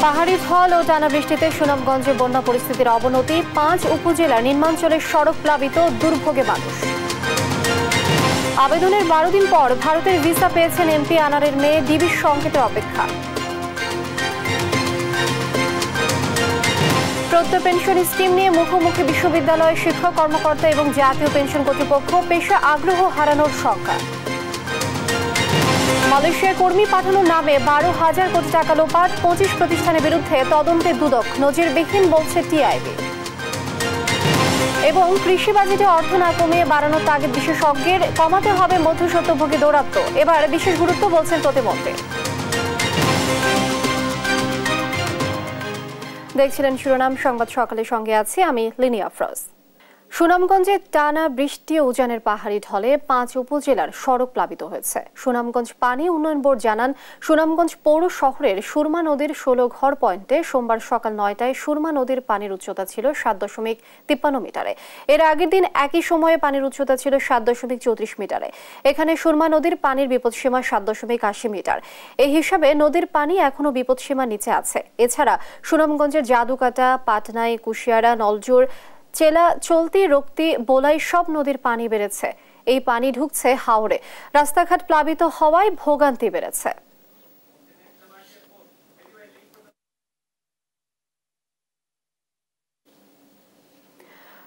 পাহাড়ি ঢল ও টানা বৃষ্টিতে সুনামগঞ্জে বন্যা পরিস্থিতির অবনতি, 5 উপজেলার নিম্নাঞ্চলের সড়ক প্লাবিত, দুর্ভোগে মানুষ। আবেদনের 12 দিন পর ভারতের ভিসা পেয়েছেন এমপি আনারের মেয়ে, ডিবির সংকেতের অপেক্ষা। প্রত্যয় পেনশন স্কিম নিয়ে মুখোমুখি বিশ্ববিদ্যালয়ের শিক্ষক কর্মকর্তা এবং জাতীয় পেনশন কর্তৃপক্ষ, পেশা আগ্রহ হারানোর শঙ্কা। মালয়েশিয়ায় কর্মী পাঠানোর নামে 12,000 কোটি টাকা লোপাট, 25 প্রতিষ্ঠানের বিরুদ্ধে তদন্তে দুদক, নজিরবিহীন বলছে টিআইবি। এবং কৃষি বাজেটে অর্থ না কমিয়ে বাড়ানোর তাগিদ বিশেষজ্ঞের, কমাতে হবে মধ্যস্বত্বভোগী দৌরাত্ম্য, এবার বিশেষ গুরুত্ব বলছেন প্রতিমন্ত্রী। দেখছিলেন শিরোনাম সংবাদ সকালের সঙ্গে আছি আমি লিনিয়া আফরোজ। সুনামগঞ্জে টানা বৃষ্টি ও উজানের পাহাড়ি ঢলে 5 উপজেলার সড়ক প্লাবিত হয়েছে। সুনামগঞ্জ পানি উন্নয়ন বোর্ড জানান, সুনামগঞ্জ পৌর শহরের সুরমা নদীর 16 ঘর পয়েন্টে সোমবার সকাল 9টায় সুরমা নদীর পানির উচ্চতা ছিল 7.53 মিটারে। এর আগের দিন একই সময়ে পানির উচ্চতা ছিল 7.34 মিটারে। এখানে সুরমা নদীর পানির বিপদসীমা 7.80 মিটার। এই হিসাবে নদীর পানি এখনো বিপদসীমার নিচে আছে। এছাড়া সুনামগঞ্জের জাদুকাটা, পাটনাই, কুশিয়ারা, নলজোর, চেলা, চলতি, রক্তি, বোলাই সব নদীর পানি বেড়েছে। এই পানি ঢুকছে হাওরে। রাস্তাঘাট প্লাবিত হওয়ায় ভোগান্তি বেড়েছে।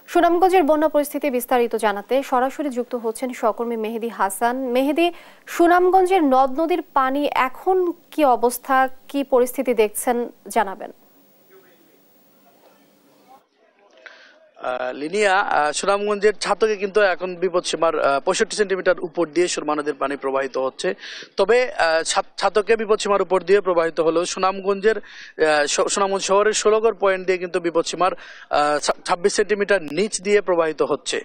সুনামগঞ্জের বন্যা পরিস্থিতি বিস্তারিত জানাতে সরাসরি যুক্ত হচ্ছেন সহকর্মী মেহেদি হাসান। মেহেদি, সুনামগঞ্জের নদ নদীর পানি এখন কি অবস্থা, কি পরিস্থিতি দেখছেন জানাবেন। লিনিয়া, সুনামগঞ্জের ছাতকে কিন্তু এখন বিপদসীমার 65 সেন্টিমিটার উপর দিয়ে সুরমা নদীর পানি প্রবাহিত হচ্ছে। তবে ছাতকে বিপদসীমার উপর দিয়ে প্রবাহিত হলেও সুনামগঞ্জ শহরের 16 ঘর পয়েন্ট দিয়ে কিন্তু বিপদসীমার 26 সেন্টিমিটার নিচ দিয়ে প্রবাহিত হচ্ছে।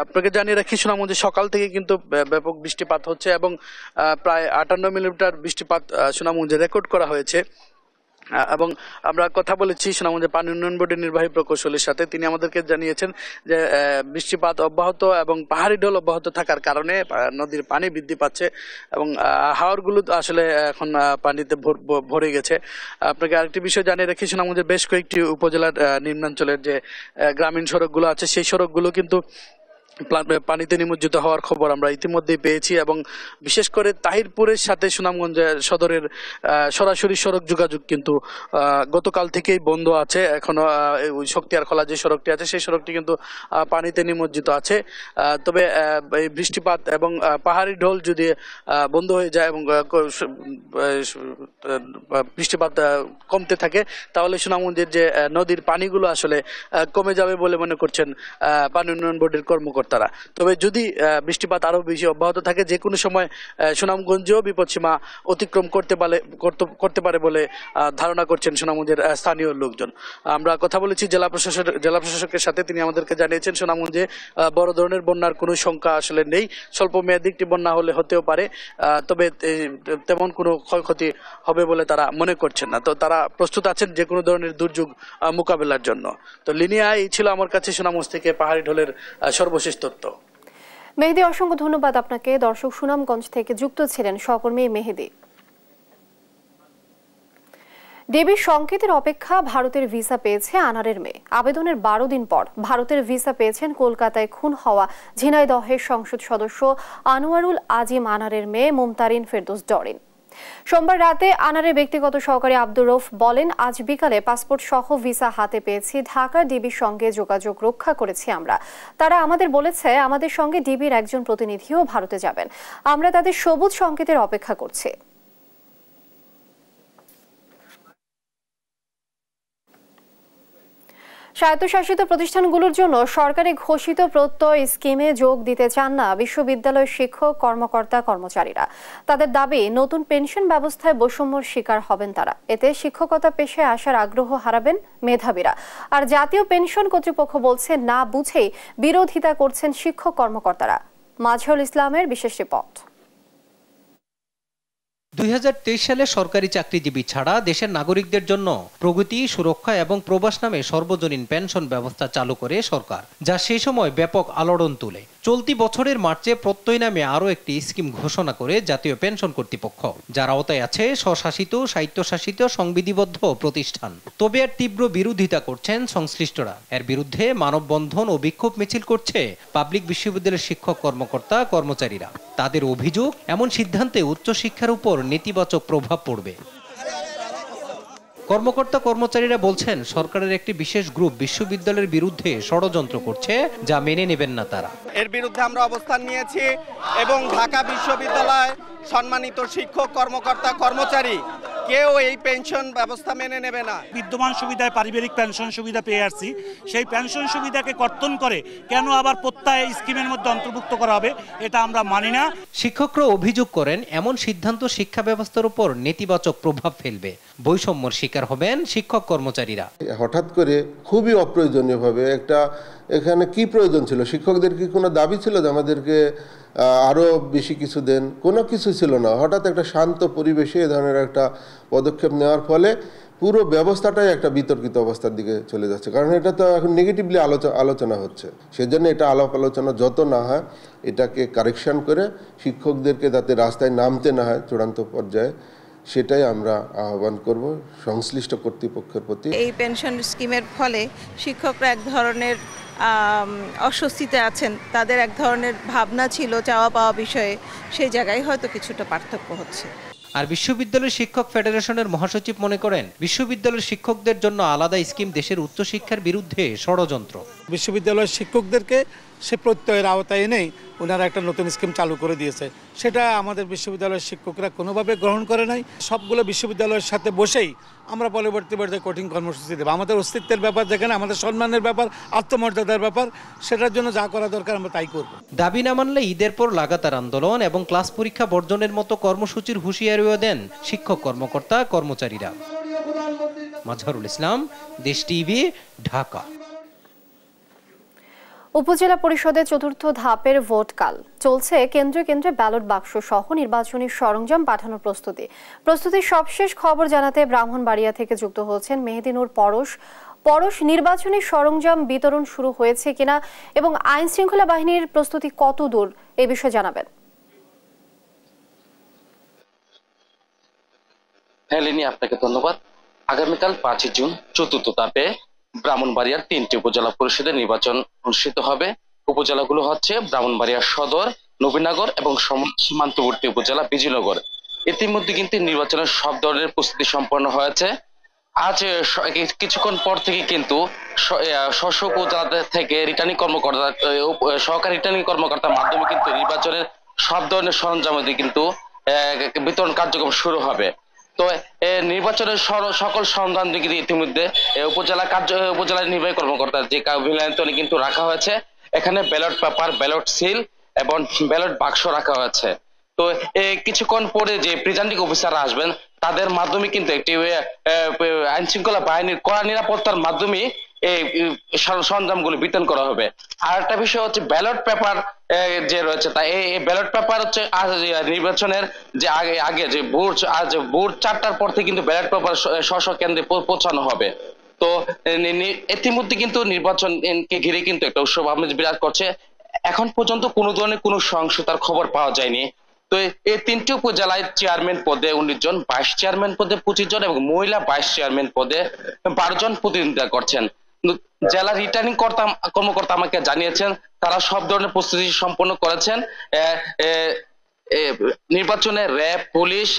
আপনাকে জানিয়ে রাখি, সুনামগঞ্জে সকাল থেকে কিন্তু ব্যাপক বৃষ্টিপাত হচ্ছে এবং প্রায় 58 মিলিমিটার বৃষ্টিপাত সুনামগঞ্জে রেকর্ড করা হয়েছে। এবং আমরা কথা বলেছি সুনামগঞ্জে পানি উন্নয়ন বোর্ডের নির্বাহী প্রকৌশলীর সাথে। তিনি আমাদেরকে জানিয়েছেন যে বৃষ্টিপাত অব্যাহত এবং পাহাড়ি ঢল অব্যাহত থাকার কারণে নদীর পানি বৃদ্ধি পাচ্ছে এবং হাওরগুলো আসলে এখন পানিতে ভরে গেছে। আপনাকে আরেকটি বিষয় জানিয়ে রাখি, সুনামগঞ্জের বেশ কয়েকটি উপজেলার নিম্নাঞ্চলের যে গ্রামীণ সড়কগুলো আছে সেই সড়কগুলো কিন্তু পানিতে নিমজ্জিত হওয়ার খবর আমরা ইতিমধ্যেই পেয়েছি এবং বিশেষ করে তাহিরপুরের সাথে সুনামগঞ্জ সদরের সরাসরি সড়ক যোগাযোগ কিন্তু গতকাল থেকেই বন্ধ আছে। এখনো শক্তিয়ার খোলা যে সড়কটি আছে সেই সড়কটি কিন্তু পানিতে নিমজ্জিত আছে। তবে এই বৃষ্টিপাত এবং পাহাড়ি ঢল যদি বন্ধ হয়ে যায় এবং বৃষ্টিপাত কমতে থাকে তাহলে সুনামগঞ্জের যে নদীর পানিগুলো আসলে কমে যাবে বলে মনে করছেন পানি উন্নয়ন বোর্ডের কর্মকর্তা। তবে যদি বৃষ্টিপাত আরো বেশি অব্যাহত থাকে যে কোনো সময় সুনামগঞ্জেও বিপদসীমা অতিক্রম করতে পারে বলে ধারণা করছেন সুনামগঞ্জের স্থানীয় লোকজন। আমরা কথা বলেছি জেলা প্রশাসকের সাথে। তিনি আমাদেরকে জানিয়েছেন সুনামগঞ্জে বড় ধরনের বন্যার কোনো শঙ্কা আসলে নেই। স্বল্প মেয়াদী একটি বন্যা হলে হতেও পারে, তবে তেমন কোনো ক্ষয়ক্ষতি হবে বলে তারা মনে করছেন না। তো তারা প্রস্তুত আছেন যে কোনো ধরনের দুর্যোগ মোকাবেলার জন্য। তো লিনিয়া, এই ছিল আমার কাছে সুনামগঞ্জ থেকে পাহাড়ি ঢলের সর্বশেষ তথ্য। মেহেদি, অসংখ্য ধন্যবাদ আপনাকে। দর্শক, সুনামগঞ্জ থেকে যুক্ত ছিলেন সহকর্মী মেহেদি। ডিবির সংকেতের অপেক্ষা, ভারতের ভিসা পেয়েছে আনারের মেয়ে। আবেদনের 12 দিন পর ভারতের ভিসা পেয়েছেন কলকাতায় খুন হওয়া ঝিনাইদহের সংসদ সদস্য আনোয়ারুল আজিম আনারের মেয়ে মুমতারিন ফেরদৌস ডরিন। সোমবার রাতে আনারের ব্যক্তিগত সহকারী আব্দুর রউফ বলেন, আজ বিকালে পাসপোর্ট সহ ভিসা হাতে পেয়েছি। ঢাকা ডিবির সঙ্গে যোগাযোগ রক্ষা করেছি আমরা। তারা আমাদের বলেছে আমাদের সঙ্গে ডিবির একজন প্রতিনিধিও ভারতে যাবেন। আমরা তাদের সবুজ সংকেতের অপেক্ষা করছি। স্বায়ত্তশাসিত প্রতিষ্ঠানগুলোর জন্য সরকারি ঘোষিত প্রত্যয় স্কিমে যোগ দিতে চান না বিশ্ববিদ্যালয়ের শিক্ষক, কর্মকর্তা, কর্মচারীরা। তাদের দাবি, নতুন পেনশন ব্যবস্থায় বৈষম্যর শিকার হবেন তারা। এতে শিক্ষকতা পেশায় আসার আগ্রহ হারাবেন মেধাবীরা। আর জাতীয় পেনশন কর্তৃপক্ষ বলছে, না বুঝেই বিরোধিতা করছেন শিক্ষক কর্মকর্তারা। মাজহারুল ইসলামের বিশেষ রিপোর্ট। 2023 সালে সরকারি চাকরিজীবী ছাড়া দেশের নাগরিকদের জন্য প্রগতি, সুরক্ষা এবং প্রবাস নামে সর্বজনীন পেনশন ব্যবস্থা চালু করে সরকার, যা সেই সময় ব্যাপক আলোড়ন তোলে। চলতি বছরের মার্চে প্রত্যয় নামে আরও একটি স্কিম ঘোষণা করে জাতীয় পেনশন কর্তৃপক্ষ, যার আওতায় আছে স্বশাসিত, স্বায়ত্তশাসিত, সংবিধিবদ্ধ প্রতিষ্ঠান। তবে এর তীব্র বিরোধিতা করছেন সংশ্লিষ্টরা। এর বিরুদ্ধে মানববন্ধন ও বিক্ষোভ মিছিল করছে পাবলিক বিশ্ববিদ্যালয়ের শিক্ষক কর্মকর্তা কর্মচারীরা। তাদের অভিযোগ, এমন সিদ্ধান্তে উচ্চশিক্ষার উপর নেতিবাচক প্রভাব পড়বে। কর্মকর্তা কর্মচারীরা বলছেন, সরকারের একটি বিশেষ গ্রুপ বিশ্ববিদ্যালয়ের বিরুদ্ধে ষড়যন্ত্র করছে, যা মেনে নেবেন না তারা। এর বিরুদ্ধে আমরা অবস্থান নিয়েছি এবং ঢাকা বিশ্ববিদ্যালয় সম্মানিত শিক্ষক কর্মকর্তা কর্মচারী কেউ এই পেনশন ব্যবস্থা মেনে নেবে না। বিদ্যমান সুবিধায় পারিবারিক পেনশন সুবিধা পেয়ে আসছি, সেই পেনশন সুবিধাকে কর্তন করে কেন আবার প্রত্যয় স্কিমের মধ্যে অন্তর্ভুক্ত করা হবে, এটা আমরা মানি না। শিক্ষকরা অভিযোগ করেন, এমন সিদ্ধান্ত শিক্ষা ব্যবস্থার উপর নেতিবাচক প্রভাব ফেলবে। বৈষম্যের শিকার হবেন শিক্ষক কর্মচারীরা। হঠাৎ করে খুবই অপ্রয়োজনীয়ভাবে এখানে কি প্রয়োজন ছিল? শিক্ষকদের কি কোনো দাবি ছিল যে আমাদেরকে আরও বেশি কিছু দেন? কোনো কিছু ছিল না। হঠাৎ একটা শান্ত পরিবেশে এ ধরনের একটা পদক্ষেপ নেওয়ার ফলে পুরো ব্যবস্থাটাই একটা বিতর্কিত অবস্থার দিকে চলে যাচ্ছে। কারণ এটা তো এখন নেগেটিভলি আলোচনা হচ্ছে। সেজন্য এটা আলাপ আলোচনা যত না হয়, এটাকে কারেকশন করে শিক্ষকদেরকে যাতে রাস্তায় নামতে না হয় চূড়ান্ত পর্যায়ে, সেটাই আমরা আহ্বান করব সংশ্লিষ্ট কর্তৃপক্ষের প্রতি। এই পেনশন স্কিমের ফলে শিক্ষকরা এক ধরনের অস্বস্তিতে আছেন, তাদের এক ধরনের ভাবনা ছিল চাওয়া পাওয়া বিষয়ে, সেই জায়গায় হয়তো কিছুটা পার্থক্য হচ্ছে। আর বিশ্ববিদ্যালয় শিক্ষক ফেডারেশনের মহাসচিব মনে করেন, বিশ্ববিদ্যালয়ের শিক্ষকদের জন্য আলাদা স্কিম দেশের উচ্চশিক্ষার বিরুদ্ধে ষড়যন্ত্র। বিশ্ববিদ্যালয়ের শিক্ষকদেরকে সে প্রত্যয়ের আওতায় এনেই ওনারা একটা নতুন স্কিম চালু করে দিয়েছে। সেটা আমাদের বিশ্ববিদ্যালয়ের শিক্ষকরা কোনোভাবে গ্রহণ করে নাই। সবগুলো বিশ্ববিদ্যালয়ের সাথে বসেই আমরা পরবর্তী পর্যায়ে কঠিন কর্মসূচি দেবো। আমাদের অস্তিত্বের ব্যাপার, যেখানে আমাদের সম্মানের ব্যাপার, আত্মমর্যাদার ব্যাপার, সেটার জন্য যা করা দরকার আমরা তাই করব। দাবি না মানলে ঈদের পর লাগাতার আন্দোলন এবং ক্লাস পরীক্ষা বর্জনের মতো কর্মসূচির হুঁশিয়ারিও দেন শিক্ষক কর্মকর্তা কর্মচারীরা। মাজহারুল ইসলাম, দেশ টিভি, ঢাকা। উপজেলা পরিষদের চতুর্থ ধাপের ভোটকাল চলছে। কেন্দ্রে কেন্দ্রে ব্যালট বাক্স সহ নির্বাচনী সরঞ্জাম পাঠানোর প্রস্তুতির সবশেষ খবর জানাতে ব্রাহ্মণবাড়িয়া থেকে যুক্ত হচ্ছেন মেহেদিনুর পরশ। নির্বাচনী সরঞ্জাম বিতরণ শুরু হয়েছে কিনা এবং আইন শৃঙ্খলা বাহিনীর প্রস্তুতি কত দূর, এই বিষয়ে জানাবেন। হ্যাঁ লিনি, আপনাকে ধন্যবাদ। আগামীকাল 5 জুন চতুর্থ ধাপে ব্রাহ্মণবাড়িয়ার 3টি উপজেলা পরিষদের নির্বাচন অনুষ্ঠিত হবে। উপজেলাগুলো হচ্ছে ব্রাহ্মণবাড়িয়া সদর, নবীনগর এবং সীমান্তবর্তী উপজেলা বিজয়নগর। ইতিমধ্যে কিন্তু নির্বাচনের সব ধরনের প্রস্তুতি সম্পন্ন হয়েছে। আজ কিছুক্ষণ পর থেকে কিন্তু স্ব উপজেলা থেকে রিটার্নিং কর্মকর্তা, সহকারী রিটার্নিং কর্মকর্তার মাধ্যমে কিন্তু নির্বাচনের সব ধরনের সরঞ্জাম কিন্তু বিতরণ কার্যক্রম শুরু হবে। তো নির্বাচনের সকল সরঞ্জাম ইতিমধ্যে উপজেলা নির্বাহী কর্মকর্তা যে কার্যালয়ে কিন্তু রাখা হয়েছে। এখানে ব্যালট পেপার, ব্যালট সিল এবং ব্যালট বাক্স রাখা হয়েছে। তো কিছুক্ষণ পরে যে প্রিজাইডিং অফিসাররা আসবেন, তাদের মাধ্যমে কিন্তু একটি আইন শৃঙ্খলা বাহিনীর কড়া নিরাপত্তার মাধ্যমে এই সরঞ্জামগুলো বিতরণ করা হবে। আর একটা বিষয় হচ্ছে ব্যালট পেপার যে রয়েছে, তাই এই ব্যালট পেপার হচ্ছে নির্বাচনের যে আগে যে ভোর 4টার পর থেকে কিন্তু ব্যালট পেপার স্ব কেন্দ্রে পৌঁছানো হবে। তো ইতিমধ্যে কিন্তু নির্বাচনকে ঘিরে কিন্তু একটা উৎসব আমেজ বিরাজ করছে। এখন পর্যন্ত কোনো ধরনের কোনো সহিংসতার খবর পাওয়া যায়নি। তো এই 3টি উপজেলায় চেয়ারম্যান পদে 19 জন, ভাইস চেয়ারম্যান পদে 25 জন এবং মহিলা ভাইস চেয়ারম্যান পদে 12 জন প্রতিনিধিত্ব করছেন। জেলা রিটার্নিং কর্মকর্তা আমাকে জানিয়েছেন তারা সব ধরনের প্রস্তুতি সম্পন্ন করেছেন। নির্বাচনে র্যাব, পুলিশ,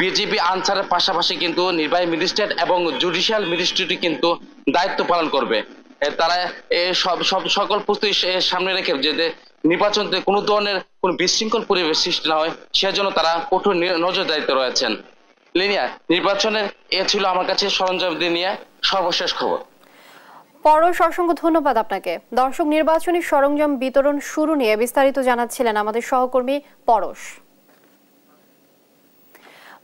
বিজিবি, আনসারের পাশাপাশি কিন্তু নির্বাহী ম্যাজিস্ট্রেট এবং জুডিশিয়াল ম্যাজিস্ট্রেট কিন্তু দায়িত্ব পালন করবে। তারা সকল প্রস্তুতি সামনে রেখে যে নির্বাচনতে কোনো ধরনের কোনো বিশৃঙ্খল পরিবেশ সৃষ্টি না হয় সেজন্য তারা কঠোর নজরদারিতে রয়েছেন। লিনিয়া, নির্বাচনের এ ছিল আমার কাছে সরঞ্জাম দিয়ে নিয়ে সর্বশেষ খবর। পরশ, অসংখ্য ধন্যবাদ আপনাকে। দর্শক, নির্বাচনী সরঞ্জাম বিতরণ শুরু নিয়ে বিস্তারিত জানাচ্ছিলেন আমাদের সহকর্মী পরশ।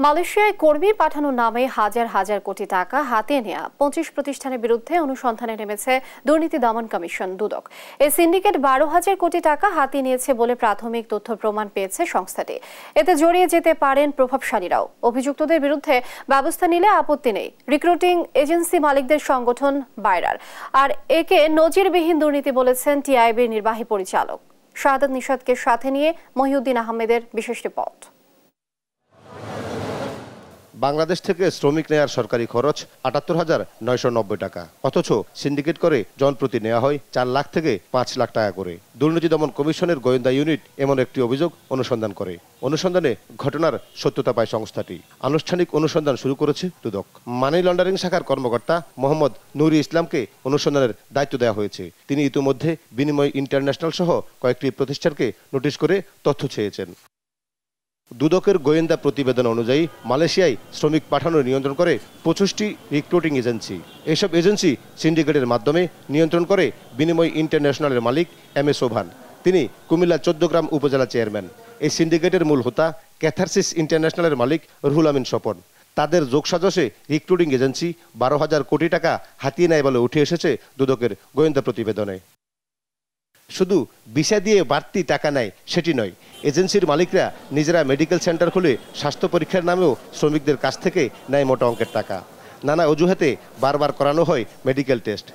মালয়েশিয়ায় কর্মী পাঠানোর নামে হাজার হাজার কোটি টাকা হাতিয়ে নেওয়া 25 প্রতিষ্ঠানের বিরুদ্ধে অনুসন্ধানে নেমেছে দুর্নীতি দমন কমিশন দুদক। এই সিন্ডিকেট 12,000 কোটি টাকা হাতিয়ে নিয়েছে বলে প্রাথমিক তথ্য প্রমাণ পেয়েছে সংস্থাটি। এতে জড়িয়ে যেতে পারেন প্রভাবশালীরাও। অভিযুক্তদের বিরুদ্ধে ব্যবস্থা নিলে আপত্তি নেই রিক্রুটিং এজেন্সি মালিকদের সংগঠন বাইরার। আর একে নজিরবিহীন দুর্নীতি বলেছেন টিআইবির নির্বাহী পরিচালক। শাহাদাত নিশাদকে সাথে নিয়ে মহিউদ্দিন আহমেদের বিশেষ রিপোর্ট। বাংলাদেশ থেকে শ্রমিক নেয়ার সরকারি খরচ ৭৮,৯৯০ টাকা, অথচ সিন্ডিকেট করে জনপ্রতি নেওয়া হয় ৪ লাখ থেকে ৫ লাখ টাকা করে। দুর্নীতি দমন কমিশনের গোয়েন্দা ইউনিট এমন একটি অভিযোগ অনুসন্ধান করে। অনুসন্ধানে ঘটনার সত্যতা পায় সংস্থাটি। আনুষ্ঠানিক অনুসন্ধান শুরু করেছে দুদক। মানি লন্ডারিং শাখার কর্মকর্তা মোহাম্মদ নুরি ইসলামকে অনুসন্ধানের দায়িত্ব দেওয়া হয়েছে। তিনি ইতিমধ্যে বিনিময় ইন্টারন্যাশনাল সহ কয়েকটি প্রতিষ্ঠানকে নোটিশ করে তথ্য চেয়েছেন। দুদকের গোয়েন্দা প্রতিবেদন অনুযায়ী মালয়েশিয়ায় শ্রমিক পাঠানো নিয়ন্ত্রণ করে 25টি রিক্রুটিং এজেন্সি। এসব এজেন্সি সিন্ডিকেটের মাধ্যমে নিয়ন্ত্রণ করে বিনিময় ইন্টারন্যাশনালের মালিক MS ওভান। তিনি কুমিল্লা 14 গ্রাম উপজেলা চেয়ারম্যান। এই সিন্ডিকেটের মূল হোতা ক্যাথারসিস ইন্টারন্যাশনালের মালিক রুহুল আমিন স্বপন। তাদের যোগসাজশে রিক্রুটিং এজেন্সি 12,000 কোটি টাকা হাতিয়ে নেয় বলে উঠে এসেছে দুদকের গোয়েন্দা প্রতিবেদনে। শুধু ভিসা দিয়ে বাড়তি টাকা নেয় সেটি নয়, এজেন্সির মালিকরা নিজেরা মেডিকেল সেন্টার খুলে স্বাস্থ্য পরীক্ষার নামেও শ্রমিকদের কাছ থেকে নেয় মোটা অঙ্কের টাকা। নানা অজুহাতে বারবার করানো হয় মেডিকেল টেস্ট।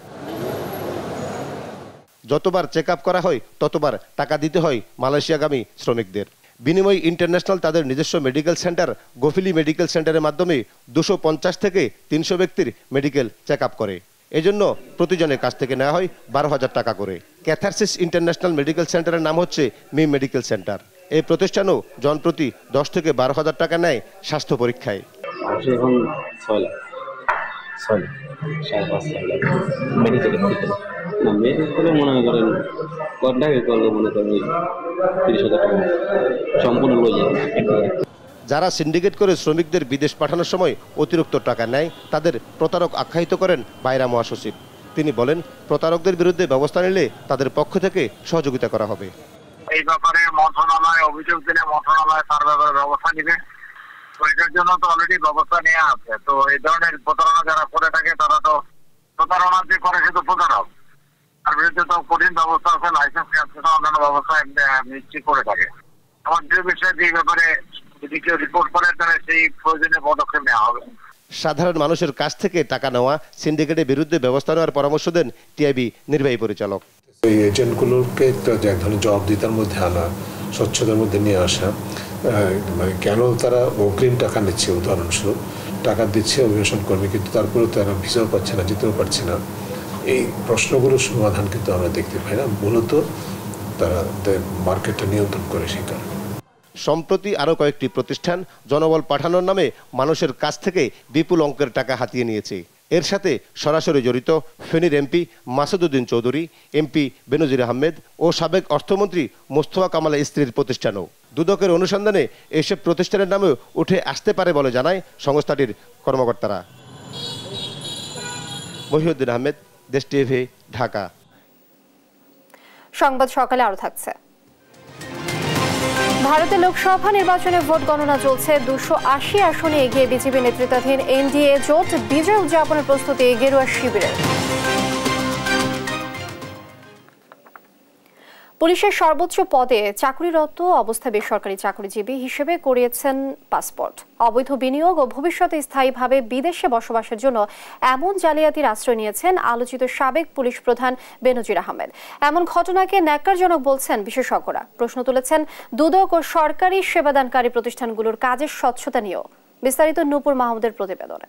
যতবার চেক আপ করা হয় ততবার টাকা দিতে হয় মালয়েশিয়াগামী শ্রমিকদের। বিনিময় ইন্টারন্যাশনাল তাদের নিজস্ব মেডিকেল সেন্টার গফিলি মেডিকেল সেন্টারের মাধ্যমে 250 থেকে 300 ব্যক্তির মেডিকেল চেক আপ করে। এজন্য প্রতিজনের কাছ থেকে নেওয়া হয় 12,000 টাকা করে। ক্যাথারসিস ইন্টারন্যাশনাল মেডিকেল সেন্টারের নাম হচ্ছে মিম মেডিকেল সেন্টার। এই প্রতিষ্ঠানও জনপ্রতি 10 থেকে 12,000 টাকা নেয় স্বাস্থ্য পরীক্ষায়। যারা সিন্ডিকেট করে শ্রমিকদের বিদেশ পাঠানোর সময় অতিরিক্ত টাকা নেয় তাদের প্রতারক আখ্যায়িত করেন বাইরা মহাসচিব। তিনি বলেন, প্রতারকদের বিরুদ্ধে ব্যবস্থা নিলে তাদের পক্ষ থেকে সহযোগিতা করা হবে। এই ব্যাপারে মন্ত্রণালয় অভিযোগ দিলে মন্ত্রণালয় তার ব্যাপারে ব্যবস্থা নেবে। তো এটার জন্য তো অলরেডি ব্যবস্থা নেওয়া আছে। তো এই ধরনের প্রতারণা যারা করে থাকে তারা তো প্রতারণা যে করে সে তো প্রতারক, তার বিরুদ্ধে তো কঠিন ব্যবস্থা আছে, লাইসেন্স ক্যান্সেল অন্যান্য ব্যবস্থা নিশ্চিত করে থাকে। আমার যে বিষয়ে যে ব্যাপারে যদি কেউ রিপোর্ট করে তাহলে সেই প্রয়োজনীয় পদক্ষেপ নেওয়া হবে। সাধারণ মানুষের কাছ থেকে টাকা নেওয়া সিন্ডিকেটের বিরুদ্ধে ব্যবস্থা নেওয়ার পরামর্শ দেন টিআইবি নির্বাহী পরিচালক। এই এজেন্টগুলোকে এক ধরনের জবাবদিহিতার মধ্যে আনা, স্বচ্ছতার মধ্যে নিয়ে আসা, মানে কেন তারা অগ্রিম টাকা নিচ্ছে, উদাহরণস্বরূপ টাকা দিচ্ছে অভিবাসন কর্মী কিন্তু তারপরেও তারা ভিসাও পাচ্ছে না, যেতেও পারছে না, এই প্রশ্নগুলোর সমাধান কিন্তু আমরা দেখতে পাই না। মূলত তারা মার্কেটটা নিয়ন্ত্রণ করে সেই কারণে। সম্প্রতি আরও কয়েকটি প্রতিষ্ঠান জনবল পাঠানোর নামে মানুষের কাছ থেকে বিপুল অঙ্কের টাকা হাতিয়ে নিয়েছে। এর সাথে সরাসরি জড়িত ফেনীর এমপি মাসুদউদ্দিন চৌধুরী, এমপি বেনজির আহমেদ ও সাবেক অর্থমন্ত্রী মোস্তফা কামালের স্ত্রীর প্রতিষ্ঠানও। দুদকের অনুসন্ধানে এসব প্রতিষ্ঠানের নামেও উঠে আসতে পারে বলে জানায় সংস্থাটির কর্মকর্তারা। মহিউদ্দিন আহমেদ, দেশ টিভি, ঢাকা। সংবাদ সকালে আরো থাকছে। ভারতে লোকসভা নির্বাচনে ভোট গণনা চলছে। 280 আসনে এগিয়ে বিজেপি নেতৃত্বাধীন এনডিএ জোট। বিজয় উদযাপনের প্রস্তুতি গেরুয়া শিবিরের। পুলিশের সর্বোচ্চ পদে চাকরিরত অবস্থায় বেসরকারি চাকরিজীবী হিসেবে করিয়েছেন পাসপোর্ট। অবৈধ বিনিয়োগ ও ভবিষ্যতে স্থায়ীভাবে বিদেশে বসবাসের জন্য এমন জালিয়াতির আশ্রয় নিয়েছেন আলোচিত সাবেক পুলিশ প্রধান বেনজির আহমেদ। এমন ঘটনাকে ন্যাক্কারজনক বলছেন বিশেষজ্ঞরা। প্রশ্ন তুলেছেন দুদক ও সরকারি সেবাদানকারী প্রতিষ্ঠানগুলোর কাজের স্বচ্ছতা নিয়েও। বিস্তারিত নূপুর মাহমুদের প্রতিবেদনে।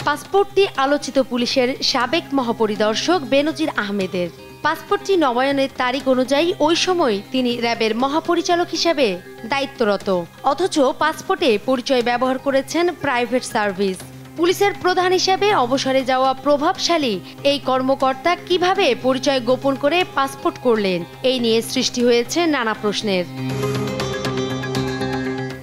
পাসপোর্টটি আলোচিত পুলিশের সাবেক মহাপরিদর্শক বেনজির আহমেদের। পাসপোর্টটি নবায়নের তারিখ অনুযায়ী ওই সময় তিনি র্যাবের মহাপরিচালক হিসেবে দায়িত্বরত, অথচ পাসপোর্টে পরিচয় ব্যবহার করেছেন প্রাইভেট সার্ভিস। পুলিশের প্রধান হিসেবে অবসরে যাওয়া প্রভাবশালী এই কর্মকর্তা কিভাবে পরিচয় গোপন করে পাসপোর্ট করলেন, এই নিয়ে সৃষ্টি হয়েছে নানা প্রশ্নের।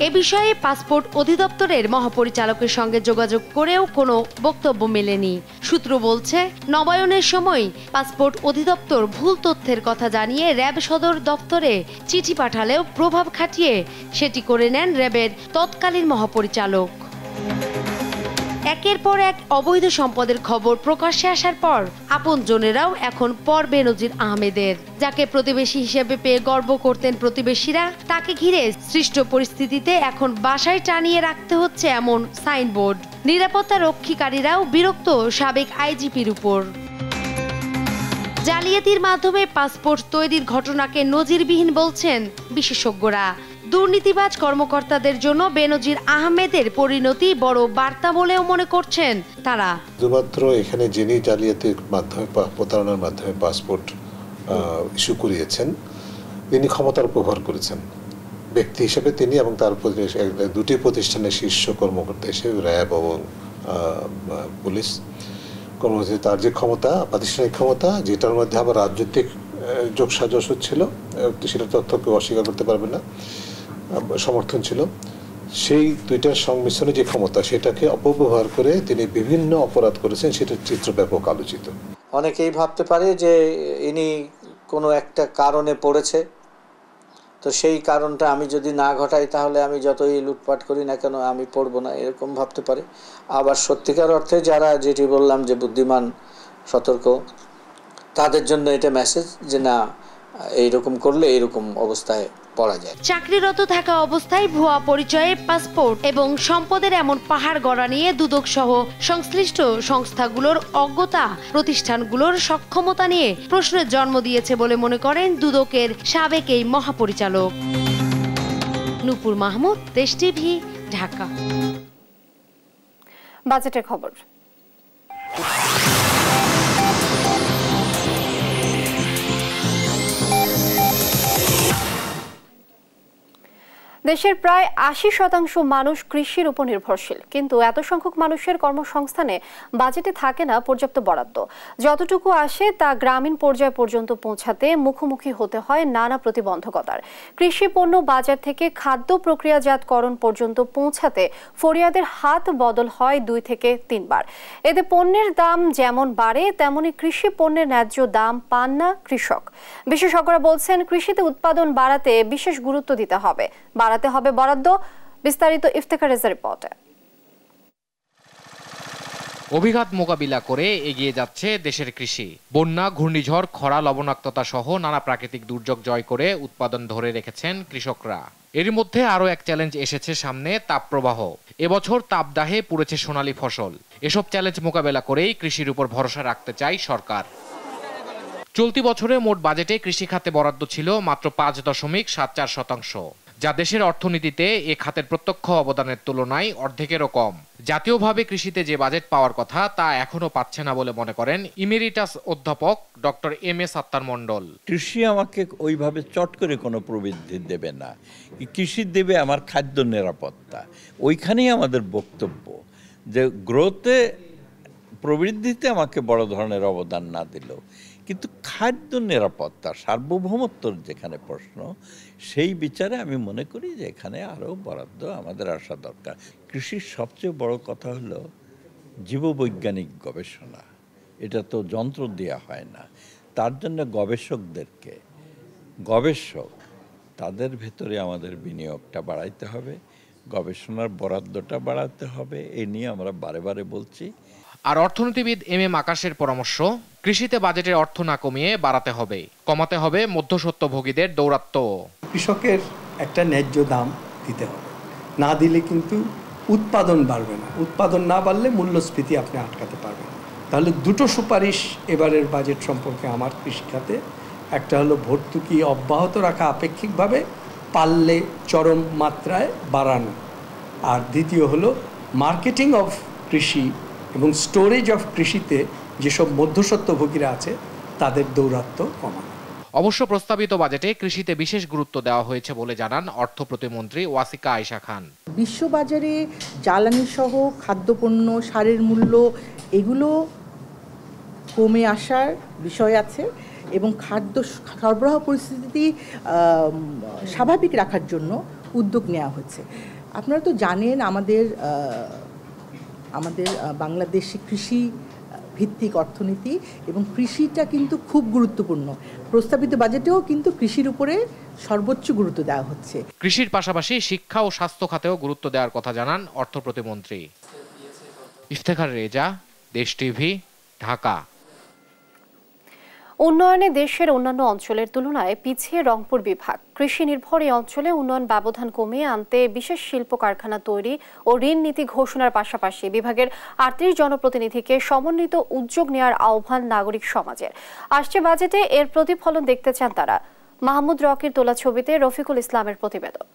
এ বিষয়ে পাসপোর্ট অধিদপ্তরের মহাপরিচালকের সঙ্গে যোগাযোগ করেও কোনো বক্তব্য মেলেনি। সূত্র বলছে, নবায়নের সময় পাসপোর্ট অধিদপ্তর ভুল তথ্যের কথা জানিয়ে র্যাব সদর দপ্তরে চিঠি পাঠালেও প্রভাব খাটিয়ে সেটি করে নেন র্যাবের তৎকালীন মহাপরিচালক। একের পর এক অবৈধ সম্পদের খবর প্রকাশ্যে আসার পর আপনজনেরাও এখন পর বেনজির আহমেদের। যাকে প্রতিবেশী হিসেবে পেয়ে গর্ব করতেন প্রতিবেশীরা, তাকে ঘিরে সৃষ্ট পরিস্থিতিতে এখন বাসায় টানিয়ে রাখতে হচ্ছে এমন সাইনবোর্ড। নিরাপত্তা রক্ষীকারীরাও বিরক্ত সাবেক আইজিপির উপর। জালিয়াতির মাধ্যমে পাসপোর্ট তৈরির ঘটনাকে নজিরবিহীন বলছেন বিশেষজ্ঞরা। দুর্নীতিবাজ কর্মকর্তাদের জন্য বেনজির আহমেদের পরিণতি বড় বার্তা বলেও মনে করছেন তারা। শুধুমাত্র এখানে যিনি জালিয়াতির মাধ্যমে প্রতারণার মাধ্যমে পাসপোর্ট ইস্যু করিয়েছেন, তিনি ক্ষমতার ব্যবহার করেছেন ব্যক্তি হিসেবে তিনি, এবং তার দুটি প্রতিষ্ঠানের শীর্ষ কর্মকর্তা হিসেবে র্যাব এবং পুলিশ কর্মসূচি, তার যে ক্ষমতা, প্রাতিষ্ঠানিক ক্ষমতা, যেটার মধ্যে আবার রাজনৈতিক যোগসাজশ ছিল, সেটা তথ্য কেউ অস্বীকার করতে পারবে না, সমর্থন ছিল, সেই দুইটার সংমিশ্রণে যে ক্ষমতা, সেটাকে অপব্যবহার করে তিনি বিভিন্ন অপরাধ করেছেন, সেটার চিত্র ব্যাপক আলোচিত। অনেকেই ভাবতে পারে যে ইনি কোনো একটা কারণে পড়েছে, তো সেই কারণটা আমি যদি না ঘটাই তাহলে আমি যতই লুটপাট করি না কেন আমি পড়বো না, এরকম ভাবতে পারে। আবার সত্যিকার অর্থে যারা, যেটি বললাম যে বুদ্ধিমান, সতর্ক, তাদের জন্য এটা মেসেজ যে না, এইরকম করলে এইরকম অবস্থায় পড়া যায়। চাকরিরত থাকা অবস্থায় ভুয়া পরিচয়ে পাসপোর্ট এবং সম্পদের এমন পাহাড় গড়া নিয়ে দুদক সহ সংশ্লিষ্ট সংস্থাগুলোর অজ্ঞতা প্রতিষ্ঠানগুলোর সক্ষমতা নিয়ে প্রশ্নের জন্ম দিয়েছে বলে মনে করেন দুদকের সাবেক এই মহাপরিচালক। নূপুর মাহমুদ, দেশ টিভি, ঢাকা। বাজেটের খবর। দেশের প্রায় ৮০% মানুষ কৃষির উপর নির্ভরশীল, কিন্তু এত সংখ্যক মানুষের কর্মসংস্থানে বাজেটে থাকে না পর্যাপ্ত বরাদ্দ। যতটুকু আসে তা গ্রামীণ পর্যায় পর্যন্ত পৌঁছাতে মুখোমুখি হতে হয় নানা প্রতিবন্ধকতার। কৃষি পণ্য বাজার থেকে খাদ্য প্রক্রিয়াজাতকরণ পর্যন্ত পৌঁছাতে ফরিয়াদের হাত বদল হয় ২ থেকে ৩ বার। এতে পণ্যের দাম যেমন বাড়ে, তেমনি কৃষি পণ্যের ন্যায্য দাম পান না কৃষক। বিশেষজ্ঞরা বলছেন, কৃষিতে উৎপাদন বাড়াতে বিশেষ গুরুত্ব দিতে হবে, বাড়াতে হবে বরাদ্দ। বিস্তারিত ইফতেখার রেজার রিপোর্টে। অভিঘাত মোকাবিলা করে এগিয়ে যাচ্ছে দেশের কৃষি। বন্যা, ঘূর্ণিঝড়, খরা, লবণাক্ততা সহ নানা প্রাকৃতিক দুর্যোগ জয় করে উৎপাদন ধরে রেখেছেন কৃষকরা। এর মধ্যে আরও এক চ্যালেঞ্জ এসেছে সামনে, তাপপ্রবাহ। এবছর তাপদাহে পুড়েছে সোনালী ফসল। এসব চ্যালেঞ্জ মোকাবেলা করেই কৃষির উপর ভরসা রাখতে চায় সরকার। চলতি বছরে মোট বাজেটে কৃষি খাতে বরাদ্দ ছিল মাত্র ৫.৭৪%, যা দেশের অর্থনীতিতে এ খাতের প্রত্যক্ষ অবদানের তুলনায় অর্ধেকেরও কম। জাতীয়ভাবে কৃষিতে যে বাজেট পাওয়ার কথা তা এখনো পাচ্ছে না বলে মনে করেন ইমেরিটাস অধ্যাপক ডক্টর এম.এ. সাত্তার মণ্ডল। কৃষি আমাকে ওইভাবে চট করে কোনো প্রবৃদ্ধি দেবে না, কৃষি দেবে আমার খাদ্য নিরাপত্তা। ওইখানেই আমাদের বক্তব্য, যে গ্রোথে, প্রবৃদ্ধিতে আমাকে বড় ধরনের অবদান না দিলেও, কিন্তু খাদ্য নিরাপত্তা, সার্বভৌমত্বর যেখানে প্রশ্ন, সেই বিচারে আমি মনে করি যে এখানে আরও বরাদ্দ আমাদের আসা দরকার। কৃষির সবচেয়ে বড় কথা হলো জীববৈজ্ঞানিক গবেষণা। এটা তো যন্ত্র দেওয়া হয় না, তার জন্য গবেষক তাদের ভেতরে আমাদের বিনিয়োগটা বাড়াইতে হবে, গবেষণার বরাদ্দটা বাড়াতে হবে। এ নিয়ে আমরা বারে বারে বলছি। আর অর্থনীতিবিদ এম.এ. আকাশের পরামর্শ, কৃষিতে বাজেটের অর্থ না কমিয়ে বাড়াতে হবে, কমাতে হবে মধ্যস্বত্বভোগীদের দৌরাত্ম্য। কৃষকের একটা ন্যায্য দাম দিতে হবে, না দিলে কিন্তু উৎপাদন বাড়বে না। উৎপাদন না বাড়লে মূল্যস্ফীতি আপনি আটকাতে পারবেন না। তাহলে দুটো সুপারিশ এবারের বাজেট সম্পর্কে আমার কৃষিখাতে, একটা হলো ভর্তুকি অব্যাহত রাখা আপেক্ষিকভাবে, পারলে চরম মাত্রায় বাড়ানো, আর দ্বিতীয় হলো মার্কেটিং অফ কৃষি এবং স্টোরেজ অফ কৃষিতে যেসব মধ্যস্বত্বভোগীরা আছে তাদের দৌরাত্ম্য কমানো। অবশ্য প্রস্তাবিত বাজেটে কৃষিতে বিশেষ গুরুত্ব দেওয়া হয়েছে বলে জানান অর্থ প্রতিমন্ত্রী ওয়াসিকা আয়েশা খান। বিশ্ববাজারে জ্বালানি সহ খাদ্যপণ্য, সারের মূল্য এগুলো কমে আসার বিষয় আছে, এবং খাদ্য সরবরাহ পরিস্থিতি স্বাভাবিক রাখার জন্য উদ্যোগ নেওয়া হয়েছে। আপনারা তো জানেন আমাদের বাংলাদেশি কৃষি ভিত্তিক অর্থনীতি, এবং কৃষিটা কিন্তু খুব গুরুত্বপূর্ণ। প্রস্তাবিত বাজেটেও কিন্তু কৃষির উপরে সর্বোচ্চ গুরুত্ব দেওয়া হচ্ছে। কৃষির পাশাপাশি শিক্ষা ও স্বাস্থ্য খাতেও গুরুত্ব দেওয়ার কথা জানান অর্থ প্রতিমন্ত্রী। ইফতেখার রেজা, দেশ টিভি, ঢাকা। উন্নয়নে দেশের অন্যান্য অঞ্চলের তুলনায় পিছিয়ে রংপুর বিভাগ। কৃষি নির্ভর এই অঞ্চলে উন্নয়ন ব্যবধান কমিয়ে আনতে বিশেষ শিল্প কারখানা তৈরি ও ঋণ নীতি ঘোষণার পাশাপাশি বিভাগের ৩৮ জনপ্রতিনিধিকে সমন্বিত উদ্যোগ নেওয়ার আহ্বান নাগরিক সমাজের। আসছে বাজেটে এর প্রতিফলন দেখতে চান তারা। মাহমুদ রকির তোলা ছবিতে রফিকুল ইসলামের প্রতিবেদন।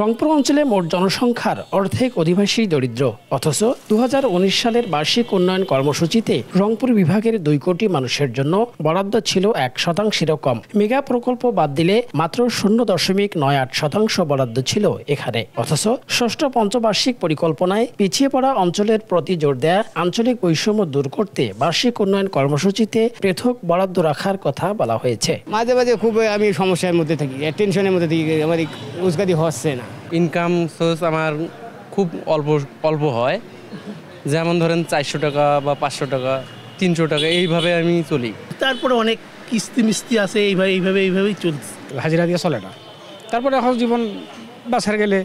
রংপুর অঞ্চলে মোট জনসংখ্যার অর্ধেক অধিবাসী দরিদ্র, অথচ ২০১৯ সালের বার্ষিক উন্নয়ন কর্মসূচিতে রংপুর বিভাগের ২ কোটি মানুষের জন্য বরাদ্দ ছিল ১% কম। মেগা প্রকল্প বাদ দিলে মাত্র 0.98% বরাদ্দ ছিল এখানে। অথচ ষষ্ঠ পঞ্চবার্ষিক পরিকল্পনায় পিছিয়ে পড়া অঞ্চলের প্রতি জোর দেয়া, আঞ্চলিক বৈষম্য দূর করতে বার্ষিক উন্নয়ন কর্মসূচিতে পৃথক বরাদ্দ রাখার কথা বলা হয়েছে। মাঝে মাঝে খুব আমি সমস্যার মধ্যে থাকি, টেনশনের মধ্যে থাকি, আমার রোজগারি হচ্ছে না। ইনকাম সোর্স আমার খুব অল্প হয়, যেমন ধরেন 400 টাকা বা 500 টাকা, 300 টাকা, এইভাবে আমি চলি। তারপরে অনেক কিস্তি মিস্তি আছে, এইভাবেই চলছে, হাজিরা দিয়ে চলে না। তারপরে এখন জীবন বাঁচার গেলে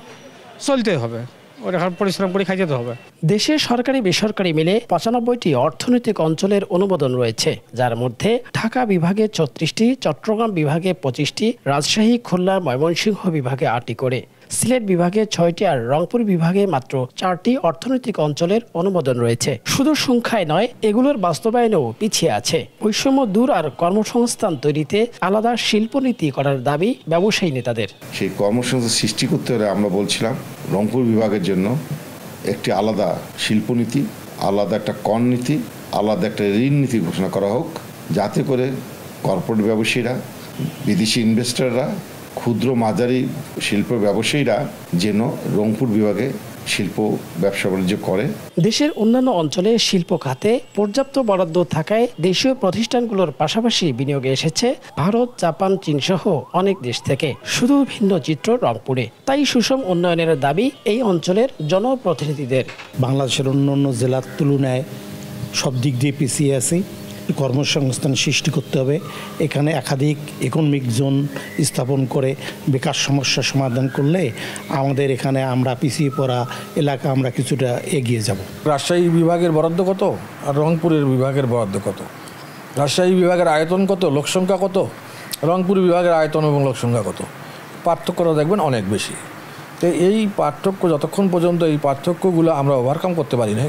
চলতে হবে, ওরকম পরিশ্রম করে খাইতে হবে। দেশে সরকারি বেসরকারি মিলে 95টি অর্থনৈতিক অঞ্চলের অনুমোদন রয়েছে, যার মধ্যে ঢাকা বিভাগে 36টি, চট্টগ্রাম বিভাগে 25টি, রাজশাহী, খুলনা, ময়মনসিংহ বিভাগে 8টি করে, সিলেট বিভাগে 6টি আর রংপুর বিভাগে মাত্র 4টি অর্থনৈতিক অঞ্চলের অনুমোদন রয়েছে। শুধু সংখ্যায় নয়, এগুলোর বাস্তবায়নেও পিছিয়ে আছে। বৈষম্য দূর আর কর্মসংস্থান তৈরিতে আলাদা শিল্পনীতি করার দাবি ব্যবসায়ী নেতাদের। সেই কর্মসংস্থান সৃষ্টি করতে হলে আমরা বলছিলাম রংপুর বিভাগের জন্য একটি আলাদা শিল্পনীতি, আলাদা একটা কর নীতি, আলাদা একটা ঋণ নীতি ঘোষণা করা হোক, যাতে করে কর্পোরেট ব্যবসায়ীরা, বিদেশি ইনভেস্টররা, ক্ষুদ্র মাঝারি শিল্প ব্যবসায়ীরা যেন রংপুর বিভাগে শিল্প ব্যবসা বাণিজ্য করে। দেশের অন্যান্য অঞ্চলে শিল্প খাতে পর্যাপ্ত বরাদ্দ থাকায় দেশীয় প্রতিষ্ঠানগুলোর পাশাপাশি বিনিয়োগে এসেছে ভারত, জাপান, চীন সহ অনেক দেশ থেকে। শুধু ভিন্ন চিত্র রংপুরে। তাই সুষম উন্নয়নের দাবি এই অঞ্চলের জনপ্রতিনিধিদের। বাংলাদেশের অন্যান্য জেলার তুলনায় সব দিক দিয়ে পিছিয়ে আছি। কর্মসংস্থান সৃষ্টি করতে হবে, এখানে একাধিক ইকোনমিক জোন স্থাপন করে বেকার সমস্যা সমাধান করলে আমাদের এখানে আমরা পিছিয়ে পড়া এলাকা আমরা কিছুটা এগিয়ে যাব। রাজশাহী বিভাগের বরাদ্দ কত আর রংপুরের বিভাগের বরাদ্দ কত? রাজশাহী বিভাগের আয়তন কত, লোকসংখ্যা কত? রংপুর বিভাগের আয়তন এবং লোকসংখ্যা কত? পার্থক্যটা দেখবেন অনেক বেশি। তো এই পার্থক্য যতক্ষণ পর্যন্ত এই পার্থক্যগুলো আমরা ওভারকাম করতে পারি না,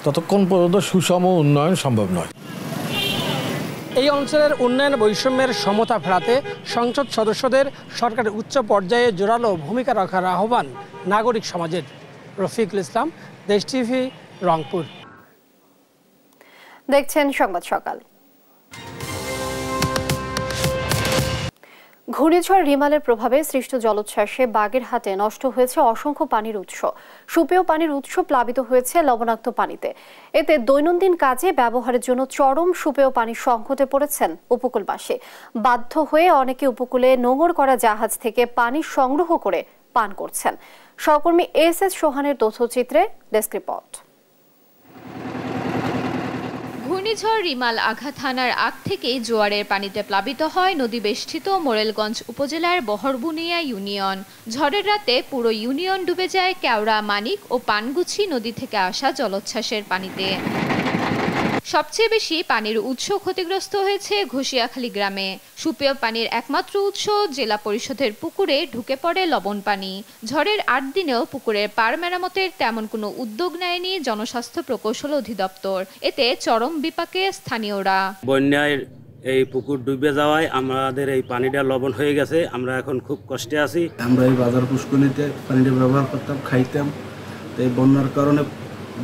ততক্ষণ পর্যন্ত সুষম উন্নয়ন সম্ভব নয়। এই অঞ্চলের উন্নয়ন বৈষম্যের সমতা ফেরাতে সংসদ সদস্যদের সরকারের উচ্চ পর্যায়ে জোরালো ভূমিকা রাখার আহ্বান নাগরিক সমাজের। রফিকুল ইসলাম, দেশ টিভি, রংপুর। দেখছেন সংবাদ সকাল। ঘূর্ণিঝড় রিমালের প্রভাবে সৃষ্ট জলোচ্ছ্বাসে বাগেরহাটে নষ্ট হয়েছে অসংখ্য পানির উৎস। সুপেয় পানির উৎস প্লাবিত হয়েছে লবণাক্ত পানিতে। এতে দৈনন্দিন কাজে ব্যবহারের জন্য চরম সুপেয় পানির সংকটে পড়েছেন উপকূলবাসী। বাধ্য হয়ে অনেকে উপকূলে নোঙর করা জাহাজ থেকে পানি সংগ্রহ করে পান করছেন। সহকর্মী এস সোহানের তথ্যচিত্রে ডেস্ক রিপোর্ট। ঘূর্ণিঝড় রিমাল আঘাত হানার আগ থেকেই জোয়ারের পানিতে প্লাবিত হয় নদীবেষ্টিত মোরেলগঞ্জ উপজেলার বহরবুনিয়া ইউনিয়ন। ঝড়ের রাতে পুরো ইউনিয়ন ডুবে যায় কেওড়া, মানিক ও পানগুছি নদী থেকে আসা জলোচ্ছ্বাসের পানিতে। সবচেয়ে বেশি পানির উৎস ক্ষতিগ্রস্ত হয়েছে ঘষিয়াখালী গ্রামে। সুপেয় পানির একমাত্র উৎস জেলা পরিষদের পুকুরে ঢুকে পড়ে লবণ পানি। ঝড়ের ৮ দিনেও পুকুরের পাড় মেরামতের তেমন কোনো উদ্যোগ নেয়নি জনস্বাস্থ্য প্রকৌশল অধিদপ্তর। এতে চরম বিপাকে স্থানীয়রা। বন্যায় এই পুকুর ডুবে যাওয়ায় আমাদের এই পানিটা লবণ হয়ে গেছে, আমরা এখন খুব কষ্টে আছি। আমরা এই বাজার পুষ্করিণীতে পানিটা ব্যবহার করতাম, খাইতাম। এই বন্যার কারণে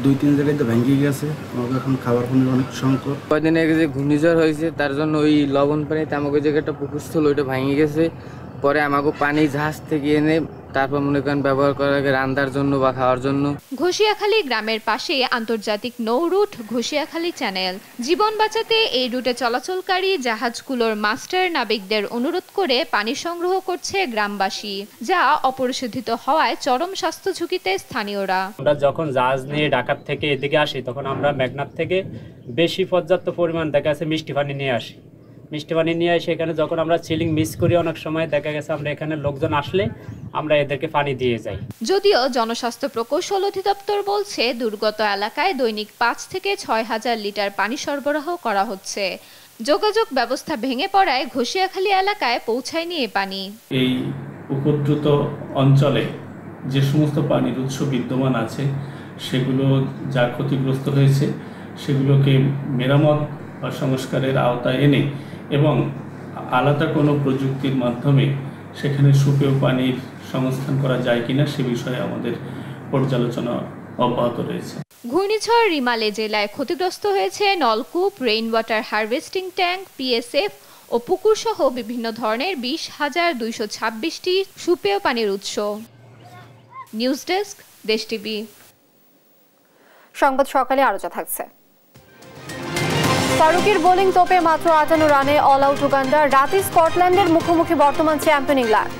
2-3 জায়গায় তো ভেঙে গেছে, আমাকে এখন খাবার পানির অনেক সংকট। কয়দিন আগে যে ঘূর্ণিঝড় হয়েছে তার জন্য ওই লবণ পানিতে আমাকে জায়গাটা পুকুর স্থল ওইটা ভেঙে গেছে। পরে আমাকে পানি জাহাজ থেকে এনে তারপর মনে করেন ব্যবহার করার আগে রান্নার জন্য বা খাওয়ার জন্য। ঘষিয়াখালী গ্রামের পাশে আন্তর্জাতিক নৌ রুট ঘষিয়াখালী চ্যানেল। জীবন বাঁচাতে এই রুটে চলাচলকারী জাহাজগুলোর মাস্টার নাবিকদের অনুরোধ করে পানি সংগ্রহ করছে গ্রামবাসী, যা অপরিশোধিত হওয়ায় চরম স্বাস্থ্য ঝুঁকিতে স্থানীয়রা। আমরা যখন জাহাজ নিয়ে ঢাকা থেকে এদিকে আসি তখন আমরা মেঘনার থেকে বেশি পর্যাপ্ত পরিমাণ দেখা গেছে মিষ্টি পানি নিয়ে আসি। মিষ্টি পানি নিয়ে এসে এখানে যখন আমরা সিলিং মিস করি অনেক সময় দেখা গেছে আমরা এখানে লোকজন আসলে আমরা এদেরকে পানি দিয়ে যাই। যদিও জনস্বাস্থ্য প্রকৌশল অধিদপ্তর বলছে দুর্গত এলাকায় দৈনিক ৫ থেকে ৬ হাজার লিটার পানি সরবরাহ করা হচ্ছে। যোগাযোগ ব্যবস্থা ভেঙে পড়ায় ঘষিয়াখালী এলাকায় পৌঁছায়নি এ পানি। এই উপদ্রুত অঞ্চলে যে সমস্ত পানির উৎস বিদ্যমান আছে সেগুলো যা ক্ষতিগ্রস্ত হয়েছে সেগুলোকে মেরামত বা সংস্কারের আওতায় এনে এবং আলাদা কোনো প্রযুক্তির মাধ্যমে সেখানে সুপেয় পানির সংস্থান করা যায় কিনা সে বিষয়ে আমাদের পর্যালোচনা অব্যাহত রয়েছে। ঘূর্ণিঝড় রিমালে জেলায় ক্ষতিগ্রস্ত হয়েছে নলকূপ, rain water harvesting tank, PSF ও পুকুর সহ বিভিন্ন ধরনের 20,226টি সুপেয় পানির উৎস। News desk, Desh TV. সংবাদ সকালে আরো যা থাকছে। ফারুকের বোলিং তোপে মাত্র 58 রানে অল আউট উগান্ডা। রাতে স্কটল্যান্ডের মুখোমুখি বর্তমান চ্যাম্পিয়ন ইংল্যান্ড।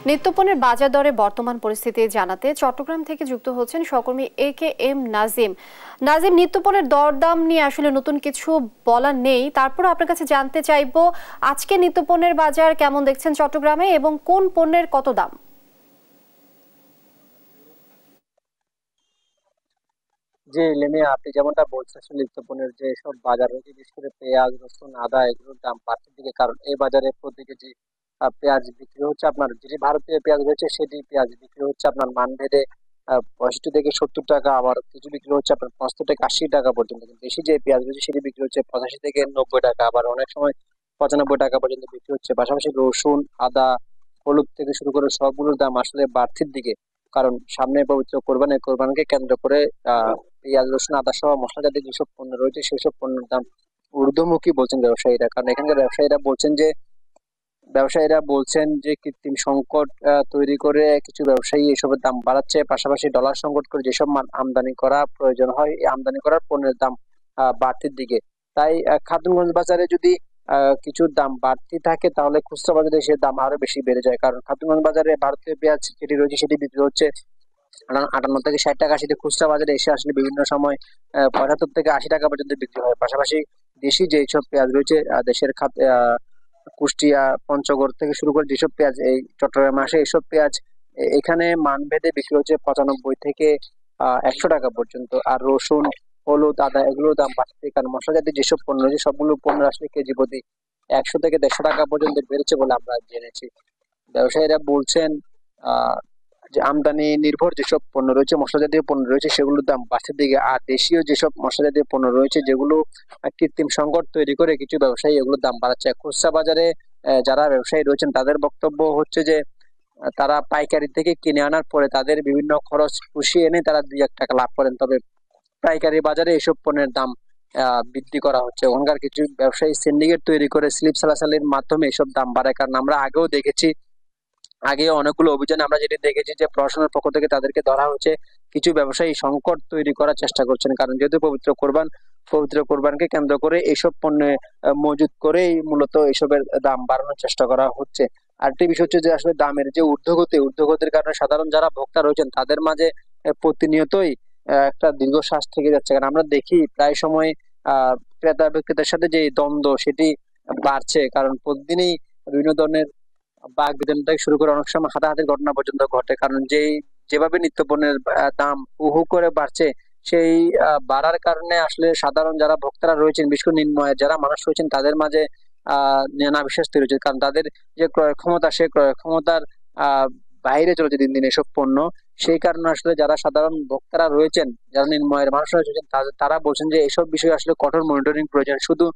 নিত্যপণ্যের বাজার দরে বর্তমান পরিস্থিতি জানাতে চট্টগ্রাম থেকে যুক্ত হচ্ছেন সহকর্মী AKM নাজিম। নাজিম, নিত্যপণ্যের দরদাম নিয়ে আসলে নতুন কিছু বলার নেই, তারপর আপনার কাছে জানতে চাইবো আজকে নিত্যপণ্যের বাজার কেমন দেখছেন চট্টগ্রামে এবং কোন পণ্যের কত দাম? যে লেমিয়া, আপনি যেমনটা বলছেন নিত্যপণ্যের যে সব বাজার রয়েছে, বিশেষ করে পেঁয়াজ, রসুন, আদা এগুলোর দাম বাড়তির দিকে, কারণ এই বাজারে প্রতি কেজি পেঁয়াজ বিক্রি হচ্ছে আপনার, যেটি ভারতীয় পেঁয়াজ রয়েছে সেটি পেঁয়াজ বিক্রি হচ্ছে আপনার মানভেদে 65 থেকে 70 টাকা, আবার কিছু বিক্রি হচ্ছে আপনার 75 থেকে 80 টাকা পর্যন্ত। বেশি যে পেঁয়াজ রয়েছে সেটি বিক্রি হচ্ছে 85 থেকে 90 টাকা, আবার অনেক সময় 95 টাকা পর্যন্ত বিক্রি হচ্ছে। পাশাপাশি রসুন, আদা, হলুদ থেকে শুরু করে সবগুলোর দাম আসলে বাড়তির দিকে, কারণ সামনে পবিত্র কোরবানিকে কেন্দ্র করে পেঁয়াজ, রসুন, আদা সহ মশলা জাতীয় যেসব পণ্য রয়েছে সেসব পণ্যের দাম ঊর্ধ্বমুখী বলছেন ব্যবসায়ীরা। কারণ এখানকার ব্যবসায়ীরা বলছেন যে কৃত্রিম সংকট তৈরি করে কিছু ব্যবসায়ী এসবের দাম বাড়াচ্ছে, পাশাপাশি ডলার সংকট করে যেসব মান আমদানি করা প্রয়োজন হয় এই আমদানি করার পণ্যের দাম বাড়তির দিকে। তাই খাতুনগঞ্জ বাজারে যদি কিছু দাম বাড়তি থাকে তাহলে খুচরা বাজারে সে দাম আরো বেশি বেড়ে যায়, কারণ খাতুনগঞ্জ বাজারে ভারতীয় পেঁয়াজ যেটি রয়েছে সেটি বিক্রি হচ্ছে 58 থেকে 60 টাকা, সেটি খুচরা বাজারে এসে আসলে বিভিন্ন সময় 75 থেকে 80 টাকা পর্যন্ত বিক্রি হয়। পাশাপাশি দেশি যেসব পেঁয়াজ রয়েছে দেশের কুষ্টিয়া, পঞ্চগড় থেকে শুরু করে যেসব পেঁয়াজ এই চট্টগ্রামে আসে এইসব পেঁয়াজ এখানে মানভেদে বিক্রি হচ্ছে 95 থেকে 100 টাকা পর্যন্ত। আর রসুন, হলুদ, আদা এগুলোর দাম বাড়ছে, কারণ মশলা জাতীয় যেসব পণ্য রয়েছে সবগুলো পণ্য আসলে কেজি প্রতি 100 থেকে 150 টাকা পর্যন্ত বেড়েছে বলে আমরা জেনেছি। ব্যবসায়ীরা বলছেন যে আমদানি নির্ভর যেসব পণ্য রয়েছে, মশলা জাতীয় পণ্য রয়েছে সেগুলোর দাম বাড়ছে দিকে, আর দেশীয় যেসব মশলা জাতীয় পণ্য রয়েছে যেগুলো কৃত্রিম সংকট তৈরি করে কিছু ব্যবসায়ী এগুলোর দাম বাড়াচ্ছে। খুচরা বাজারে যারা ব্যবসায়ী রয়েছেন তাদের বক্তব্য হচ্ছে যে তারা পাইকারি থেকে কিনে আনার পরে তাদের বিভিন্ন খরচ পুষিয়ে এনে তারা 2-1 টাকা লাভ করেন, তবে পাইকারি বাজারে এসব পণ্যের দাম বৃদ্ধি করা হচ্ছে। ওখানকার কিছু ব্যবসায়ী সিন্ডিকেট তৈরি করে স্লিপ সালাসালির মাধ্যমে এসব দাম বাড়ায়, কারণ আমরা আগেও দেখেছি, আগে অনেকগুলো অভিযানে আমরা যেটি দেখেছি যে প্রশাসনের পক্ষ থেকে তাদেরকে ধরা হচ্ছে। কিছু ব্যবসায়ী সংকট তৈরি করার চেষ্টা করছেন, কারণ যেহেতু পবিত্র কোরবানকে কেন্দ্র করে এইসব পণ্য মজুত করেই মূলত এসবের দাম বাড়ানোর চেষ্টা করা হচ্ছে। আরেকটি বিষয় হচ্ছে যে আসলে দামের যে ঊর্ধ্বগতির কারণে সাধারণ যারা ভোক্তা রয়েছেন তাদের মাঝে প্রতিনিয়তই একটা দীর্ঘশ্বাস থেকে যাচ্ছে, কারণ আমরা দেখি প্রায় সময় ক্রেতা বিক্রেতার সাথে যে দ্বন্দ্ব সেটি বাড়ছে, কারণ প্রতিদিনই বিভিন্ন ধরনের বাঘ বিতরণ থেকে শুরু করে অনেক সময় হাতাহাতির ঘটনা পর্যন্ত ঘটে, কারণ যেভাবে নিত্যপণ্যের দাম হু করে বাড়ছে সেই বাড়ার কারণে আসলে সাধারণ যারা ভোক্তারা রয়েছেন, বিশেষ করে নিম্ন আয়ের যারা মানুষ রয়েছেন তাদের মাঝে নানা বিশ্বাস তৈরি হচ্ছে, কারণ তাদের যে ক্রয় ক্ষমতা সেই ক্রয় ক্ষমতার বাইরে চলেছে দিন দিন এসব পণ্য। সেই কারণে আসলে যারা সাধারণ ভোক্তারা রয়েছেন, যারা নিম্ন আয়ের মানুষ রয়েছেন তারা বলছেন যে এইসব বিষয়ে আসলে কঠোর মনিটরিং প্রয়োজন। শুধু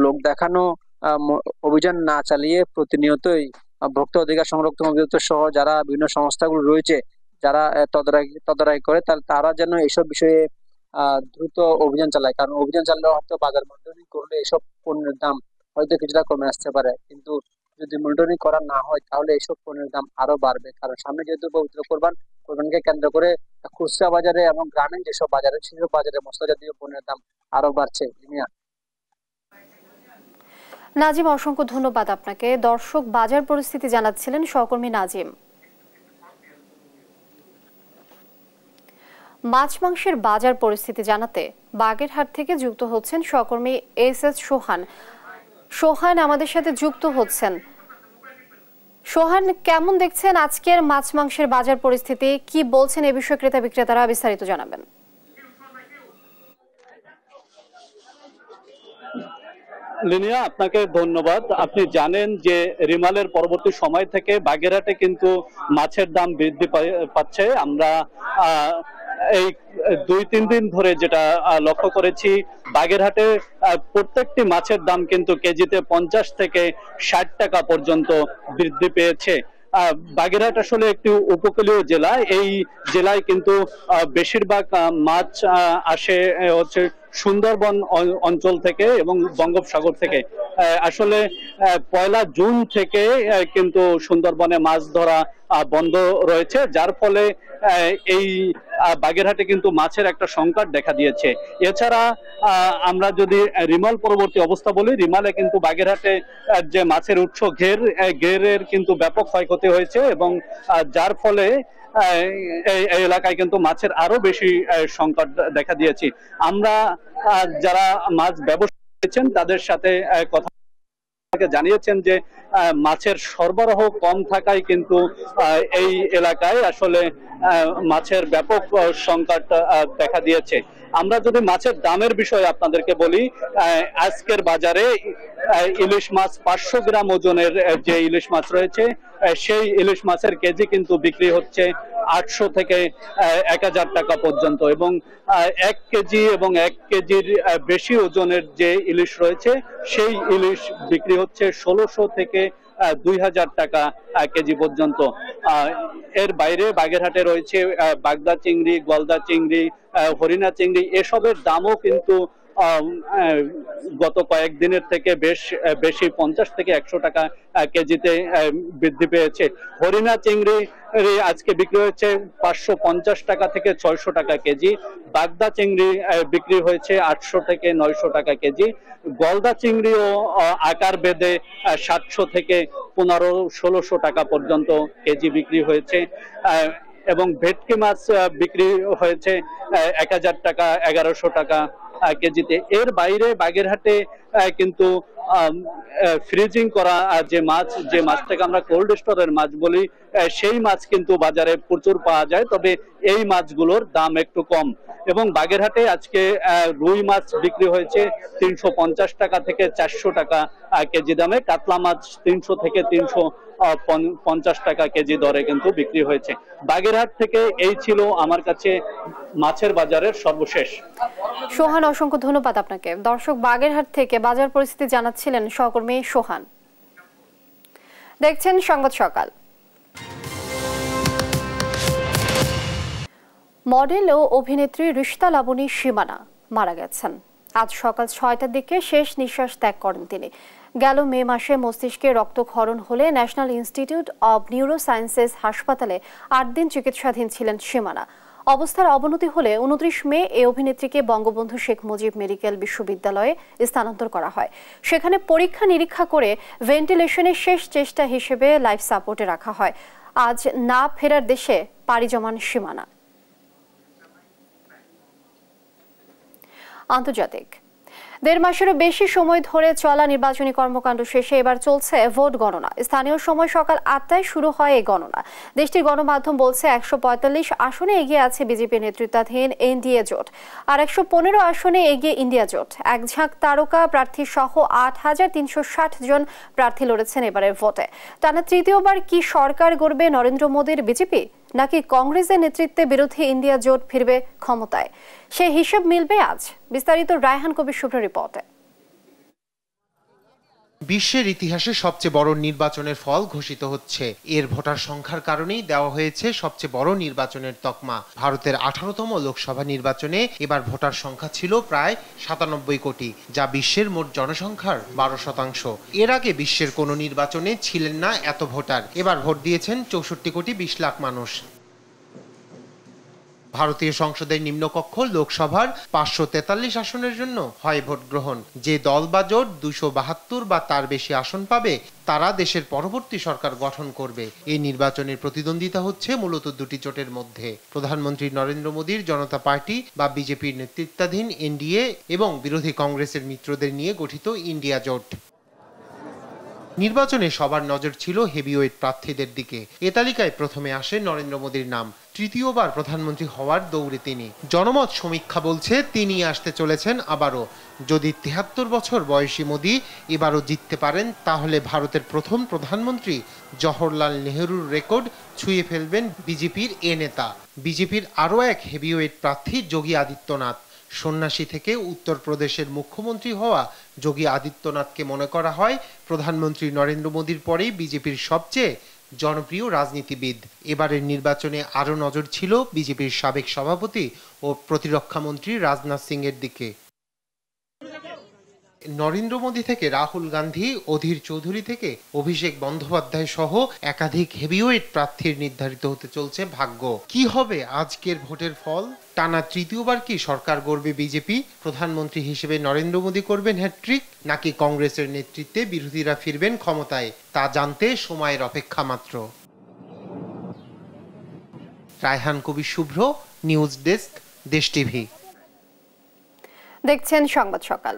লোক দেখানো অভিযান না চালিয়ে প্রতিনিয়তই ভোক্তা অধিকার সংরক্ষণ অধিদপ্তর সহ যারা বিভিন্ন সংস্থাগুলো রয়েছে যারা তদারকি করে তারা যেন এইসব বিষয়ে দ্রুত অভিযান চালায়, কারণ অভিযান চালালে হয়তো বাজার মনিটরিং করলে এইসব পণ্যের দাম হয়তো কিছুটা কমে আসতে পারে, কিন্তু যদি মনিটরিং করা না হয় তাহলে এইসব পণ্যের দাম আরো বাড়বে। কারণ সামনে যেহেতু পবিত্র কোরবানকে কেন্দ্র করে খুচরা বাজারে এবং গ্রামীণ যেসব বাজারে সেসব বাজারে মশলা জাতীয় পণ্যের দাম আরো বাড়ছে। নাজিম, অসংখ্য ধন্যবাদ আপনাকে। দর্শক, বাজার পরিস্থিতি জানাচ্ছিলেন সহকর্মী নাজিম। মাছ মাংসের বাজার পরিস্থিতি জানাতে বাগেরহাট থেকে যুক্ত হচ্ছেন সহকর্মী SS সোহান। সোহান আমাদের সাথে যুক্ত হচ্ছেন। সোহান, কেমন দেখছেন আজকের মাছ মাংসের বাজার পরিস্থিতি? কি বলছেন এ বিষয়ে ক্রেতা বিক্রেতারা? বিস্তারিত জানাবেন। লিনিয়া, আপনাকে ধন্যবাদ। আপনি জানেন যে রিমালের পরবর্তী সময় থেকে বাগেরহাটে কিন্তু মাছের দাম বৃদ্ধি পাচ্ছে। আমরা এই 2-3 দিন ধরে যেটা লক্ষ্য করেছি, বাগেরহাটে প্রত্যেকটি মাছের দাম কিন্তু কেজিতে 50 থেকে 60 টাকা পর্যন্ত বৃদ্ধি পেয়েছে। বাগেরহাট আসলে একটি উপকূলীয় জেলা। এই জেলায় কিন্তু বেশিরভাগ মাছ আসে হচ্ছে সুন্দরবন অঞ্চল থেকে এবং বঙ্গোপসাগর থেকে। আসলে 1 জুন থেকে কিন্তু সুন্দরবনে মাছ ধরা বন্ধ রয়েছে, যার ফলে এই বাগেরহাটে কিন্তু মাছের একটা সংকট দেখা দিয়েছে। এছাড়া আমরা যদি রিমাল পরবর্তী অবস্থা বলি, রিমালে কিন্তু বাগেরহাটে যে মাছের উৎস ঘেরের কিন্তু ব্যাপক ক্ষয়ক্ষতি হয়েছে এবং যার ফলে এই এলাকায় কিন্তু মাছের আরো বেশি সংকট দেখা দিয়েছে। আমরা যারা মাছ ব্যবসা করছেন তাদের সাথে কথা জানিয়েছেন যে মাছের সরবরাহ কম থাকায় কিন্তু এই এলাকায় আসলে মাছের ব্যাপক সংকট দেখা দিয়েছে। আমরা যদি মাছের দামের বিষয়ে আপনাদেরকে বলি, আজকের বাজারে ইলিশ মাছ 500 গ্রাম ওজনের যে ইলিশ মাছ রয়েছে, সেই ইলিশ মাছের কেজি কিন্তু বিক্রি হচ্ছে 800 থেকে 1000 টাকা পর্যন্ত, এবং 1 কেজি এবং 1 কেজির বেশি ওজনের যে ইলিশ রয়েছে সেই ইলিশ বিক্রি হচ্ছে 1600 থেকে 2000 টাকা কেজি পর্যন্ত। এর বাইরে বাগেরহাটে রয়েছে বাগদা চিংড়ি, গলদা চিংড়ি, হরিণা চিংড়ি, এসবের দামও কিন্তু গত কয়েকদিনের থেকে বেশি 50 থেকে 100 টাকা কেজিতে বৃদ্ধি পেয়েছে। হরিণা চিংড়ি আজকে বিক্রি হয়েছে 550 টাকা থেকে 600 টাকা কেজি। বাগদা চিংড়ি বিক্রি হয়েছে 800 থেকে 900 টাকা কেজি। গলদা চিংড়িও আকার বেঁধে 700 থেকে 1500-1600 টাকা পর্যন্ত কেজি বিক্রি হয়েছে, এবং ভেটকি মাছ বিক্রি হয়েছে 1000 টাকা 1100 টাকা কেজিতে। এর বাইরে বাগেরহাটে কিন্তু ফ্রিজিং করা যে মাছটাকে আমরা কোল্ড স্টোরের মাছ বলি, সেই মাছ কিন্তু বাজারে প্রচুর পাওয়া যায়, তবে এই মাছগুলোর দাম একটু কম। এবং বাগেরহাটে আজকে রুই মাছ বিক্রি হয়েছে 350 টাকা থেকে 400 টাকা কেজি দামে। কাতলা মাছ 300 থেকে 350 টাকা কেজি দরে কিন্তু বিক্রি হয়েছে। বাগেরহাট থেকে এই ছিল আমার কাছে মাছের বাজারের সর্বশেষ। সোহান, অসংখ্য ধন্যবাদ আপনাকে। দর্শক, বাগেরহাট থেকে বাজার পরিস্থিতি জানাচ্ছিলেন সহকর্মী সোহান। দেখছেন সংবাদ সকাল। মডেল ও অভিনেত্রী রিশতা লাবণী সীমানা মারা গেছেন। আজ সকাল 6টার দিকে শেষ নিঃশ্বাস ত্যাগ করেন তিনি। গেল মে মাসে মস্তিষ্কে রক্তক্ষরণ হলে national institute of neuro sciences হাসপাতালে 8 দিন চিকিৎসাধীন ছিলেন সীমানা। অবস্থার অবনতি হলে 29 মে এই অভিনেত্রীকে বঙ্গবন্ধু শেখ মুজিব মেডিকেল বিশ্ববিদ্যালয়ে স্থানান্তর করা হয়। সেখানে পরীক্ষা নিরীক্ষা করে ভেন্টিলেশনের শেষ চেষ্টা হিসেবে লাইফ সাপোর্টে রাখা হয়। আজ না ফেরার দেশে পাড়ি জমান সীমানা। আন্তর্জাতিক। 1.5 মাসেরও বেশি সময় ধরে চলা নির্বাচনী কর্মকাণ্ড শেষে এবার চলছে ভোট গণনা। স্থানীয় সময় সকাল 8টায় শুরু হয় এই গণনা। দেশটির গণমাধ্যম বলছে 145 আসনে এগিয়ে আছে বিজেপি নেতৃত্বাধীন এনডিএ জোট, আর 115 আসনে এগিয়ে ইন্ডিয়া জোট। এক ঝাঁক তারকা প্রার্থী সহ 8360 জন প্রার্থী লড়েছেন এবারের ভোটে। টানা তৃতীয়বার কি সরকার গড়বে নরেন্দ্র মোদীর বিজেপি, নাকি কংগ্রেসের নেতৃত্বে বিরোধী ইন্ডিয়া জোট ফিরবে ক্ষমতায়? সে হিসাব মিলবে আজ। বিস্তারিত রায়হান কবির শুভ্র রিপোর্টে। বিশ্বের ইতিহাসে সবচেয়ে বড় নির্বাচনের ফল ঘোষিত হচ্ছে। এর ভোটার সংখ্যার কারণেই দেওয়া হয়েছে সবচেয়ে বড় নির্বাচনের তকমা। ভারতের 18তম লোকসভা নির্বাচনে এবার ভোটার সংখ্যা ছিল প্রায় 97 কোটি, যা বিশ্বের মোট জনসংখ্যার 12%। এর আগে বিশ্বের কোনো নির্বাচনে ছিলেন না এত ভোটার। এবার ভোট দিয়েছেন 64 কোটি 20 লাখ মানুষ। ভারতীয় সংসদের নিম্নকক্ষ লোকসভার 543 আসনের জন্য হয় ভোট গ্রহণ। যে দল বা জোট 272 বা তার বেশি আসন পাবে তারা দেশের পরবর্তী সরকার গঠন করবে। এই নির্বাচনের প্রতিদ্বন্দ্বিতা হচ্ছে মূলত দুটি জোটের মধ্যে, প্রধানমন্ত্রী নরেন্দ্র মোদীর জনতা পার্টি বা বিজেপির নেতৃত্বাধীন এনডিএ এবং বিরোধী কংগ্রেসের মিত্রদের নিয়ে গঠিত ইন্ডিয়া জোট। নির্বাচনে সবার নজর ছিল হেভিওয়েট প্রার্থীদের দিকে। এ তালিকায় প্রথমে আসে নরেন্দ্র মোদীর নাম। তৃতীয়বার প্রধানমন্ত্রী হওয়ার দৌড়ে তিনি। জনমত সমীক্ষা বলছে তিনি আসতে চলেছেন আবারও। যদি ৭৩ বছর বয়সী মোদী এবারও জিততে পারেন তাহলে ভারতের প্রথম প্রধানমন্ত্রী জওহরলাল নেহরুর রেকর্ড ছুঁয়ে ফেলবেন বিজেপির এ নেতা। বিজেপির আরও এক হেভিওয়েট প্রার্থী যোগী আদিত্যনাথ। সন্ন্যাসী থেকে উত্তরপ্রদেশের মুখ্যমন্ত্রী হওয়া যোগী আদিত্যনাথকে মনে করা হয় প্রধানমন্ত্রী নরেন্দ্র মোদীর পরেই বিজেপির সবচেয়ে জনপ্রিয় রাজনীতিবিদ। এবারের নির্বাচনে আরও নজর ছিল বিজেপির সাবেক সভাপতি ও প্রতিরক্ষামন্ত্রী রাজনাথ সিং এর দিকে। নরেন্দ্র মোদী থেকে রাহুল গান্ধী, অধীর চৌধুরী থেকে অভিষেক বন্দ্যোপাধ্যায় সহ একাধিক হেভিওয়েট প্রার্থীর নির্ধারিত হতে চলছে ভাগ্য। কি হবে আজকের ভোটের ফল? টানা তৃতীয়বার কি সরকার গড়বে বিজেপি? প্রধানমন্ত্রী হিসেবে নরেন্দ্র মোদী করবেন হ্যাট্রিক, নাকি কংগ্রেসের নেতৃত্বে বিরোধীরা ফিরবেন ক্ষমতায়? তা জানতে সময়ের অপেক্ষা মাত্র। রায়হান কবির শুভ্র, নিউজ ডেস্ক, দেশ টিভি। দেখছেন সংবাদ সকাল।